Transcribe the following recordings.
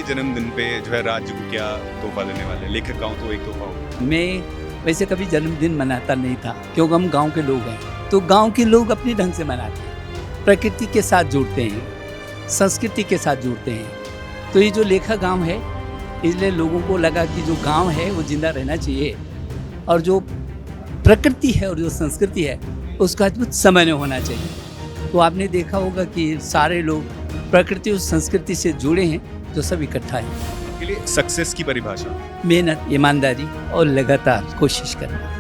जन्मदिन पे जो है राज्य को क्या तोहफा देने वाले हैं? लेखक गाँव तो एक तोहफा होगा। मैं वैसे कभी जन्मदिन मनाता नहीं था क्योंकि हम गांव के लोग हैं। तो गांव के लोग अपने ढंग से मनाते हैं, प्रकृति के साथ जुड़ते हैं, संस्कृति के साथ जुड़ते हैं। तो ये जो लेखा गांव है, इसलिए लोगों को लगा कि जो गांव है वो जिंदा रहना चाहिए और जो प्रकृति है और जो संस्कृति है उसका अद्भुत समन्वय होना चाहिए। तो आपने देखा होगा कि सारे लोग प्रकृति और संस्कृति से जुड़े हैं, जो सब इकट्ठा है। आपके लिए सक्सेस की परिभाषा? मेहनत, ईमानदारी और लगातार कोशिश करना।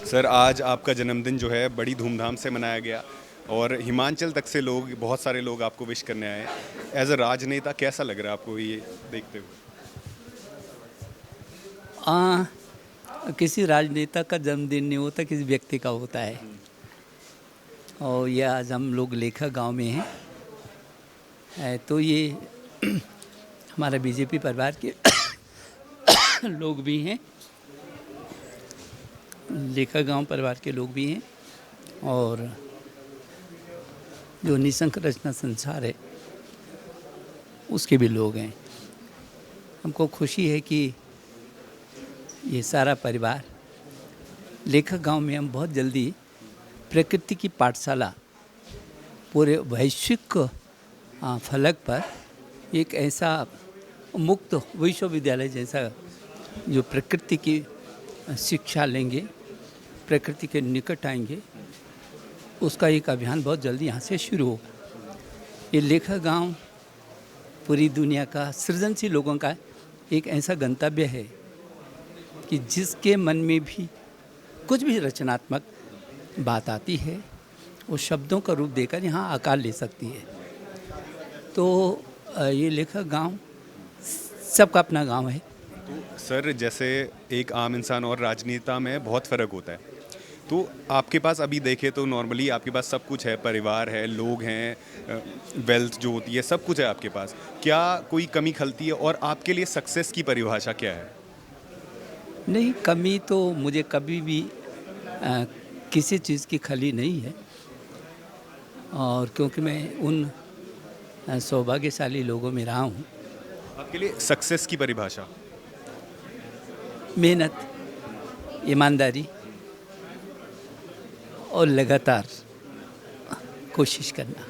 सर, आज आपका जन्मदिन जो है बड़ी धूमधाम से मनाया गया और हिमाचल तक से लोग, बहुत सारे लोग आपको विश करने आए। एज अ राजनेता कैसा लग रहा है आपको ये देखते हुए? किसी राजनेता का जन्मदिन नहीं होता, किसी व्यक्ति का होता है। और ये आज हम लोग लेखा गांव में हैं, तो ये हमारा बीजेपी परिवार के लोग भी हैं, लेखा गांव परिवार के लोग भी हैं और जो निशंक रचना संसार है उसके भी लोग हैं। हमको खुशी है कि ये सारा परिवार लेखक गांव में हम बहुत जल्दी प्रकृति की पाठशाला पूरे वैश्विक फलक पर एक ऐसा मुक्त विश्वविद्यालय जैसा जो प्रकृति की शिक्षा लेंगे, प्रकृति के निकट आएंगे, उसका एक अभियान बहुत जल्दी यहाँ से शुरू होगा। ये लेखक गांव पूरी दुनिया का सृजनशील लोगों का एक ऐसा गंतव्य है कि जिसके मन में भी कुछ भी रचनात्मक बात आती है वो शब्दों का रूप देकर यहाँ आकार ले सकती है। तो ये लेखक गांव सबका अपना गांव है। तो सर, जैसे एक आम इंसान और राजनेता में बहुत फ़र्क होता है, तो आपके पास अभी देखें तो नॉर्मली आपके पास सब कुछ है, परिवार है, लोग हैं, वेल्थ जो होती है, सब कुछ है आपके पास। क्या कोई कमी खलती है और आपके लिए सक्सेस की परिभाषा क्या है? नहीं, कमी तो मुझे कभी भी किसी चीज़ की खली नहीं है, और क्योंकि मैं उन सौभाग्यशाली लोगों में रहा हूँ। आपके लिए सक्सेस की परिभाषा? मेहनत, ईमानदारी और लगातार कोशिश करना।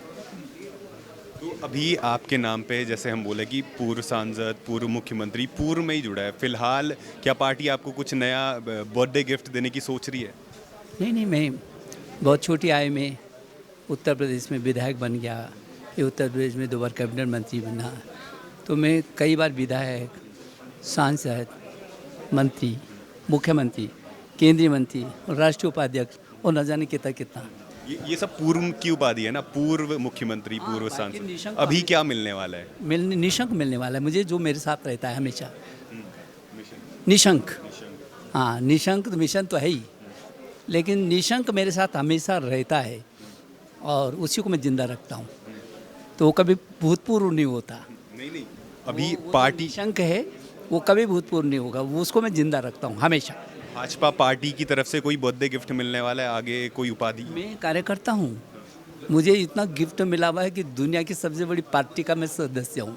तो अभी आपके नाम पे जैसे हम बोले कि पूर्व सांसद, पूर्व मुख्यमंत्री पूर्व में ही जुड़ा है, फिलहाल क्या पार्टी आपको कुछ नया बर्थडे गिफ्ट देने की सोच रही है? नहीं, मैं बहुत छोटी आयु में उत्तर प्रदेश में विधायक बन गया, ये उत्तर प्रदेश में 2 बार कैबिनेट मंत्री बना। तो मैं कई बार विधायक, सांसद, मंत्री, मुख्यमंत्री, केंद्रीय मंत्री और राष्ट्रीय उपाध्यक्ष और न जाने कितना। ये सब पूर्व की उपाधि है ना, पूर्व मुख्यमंत्री, पूर्व सांसद। अभी क्या मिलने वाला है? निशंक मिलने वाला है मुझे, जो मेरे साथ रहता है हमेशा। निशंक, हाँ, निशंक तो मिशन तो है ही, लेकिन निशंक मेरे साथ हमेशा रहता है और उसी को मैं जिंदा रखता हूँ। तो वो कभी भूतपूर्व नहीं होता। नहीं, अभी पार्टी निशंक है, वो कभी भूतपूर्व नहीं होगा, वो उसको मैं जिंदा रखता हूँ हमेशा। भाजपा पार्टी की तरफ से कोई बर्थडे गिफ्ट मिलने वाला है आगे, कोई उपाधि? मैं कार्यकर्ता हूँ, मुझे इतना गिफ्ट मिला हुआ है कि दुनिया की सबसे बड़ी पार्टी का मैं सदस्य हूँ।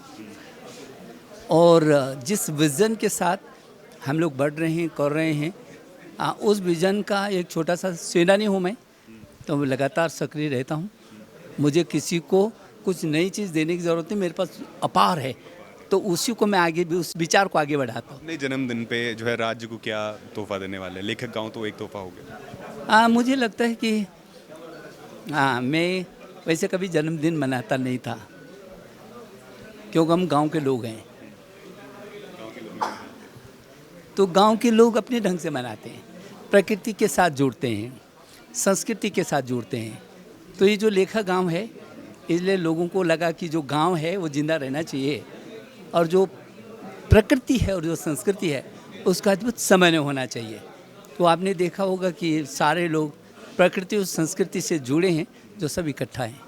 और जिस विज़न के साथ हम लोग बढ़ रहे हैं, कर रहे हैं, उस विज़न का एक छोटा सा सेनानी हूँ मैं। तो मैं लगातार सक्रिय रहता हूँ। मुझे किसी को कुछ नई चीज़ देने की ज़रूरत नहीं, मेरे पास अपार है, तो उसी को मैं आगे भी, उस विचार को आगे बढ़ाता हूँ। अपने जन्मदिन पे जो है राज्य को क्या तोहफा देने वाले हैं? लेखक गाँव तो एक तोहफा हो गया। मुझे लगता है कि मैं वैसे कभी जन्मदिन मनाता नहीं था क्योंकि हम गांव के लोग हैं। तो गांव के लोग अपने ढंग से मनाते हैं, प्रकृति के साथ जुड़ते हैं, संस्कृति के साथ जुड़ते हैं। तो ये जो लेखा गांव है, इसलिए लोगों को लगा कि जो गांव है वो जिंदा रहना चाहिए और जो प्रकृति है और जो संस्कृति है उसका अद्भुत समन्वय होना चाहिए। तो आपने देखा होगा कि सारे लोग प्रकृति और संस्कृति से जुड़े हैं, जो सब इकट्ठा हैं।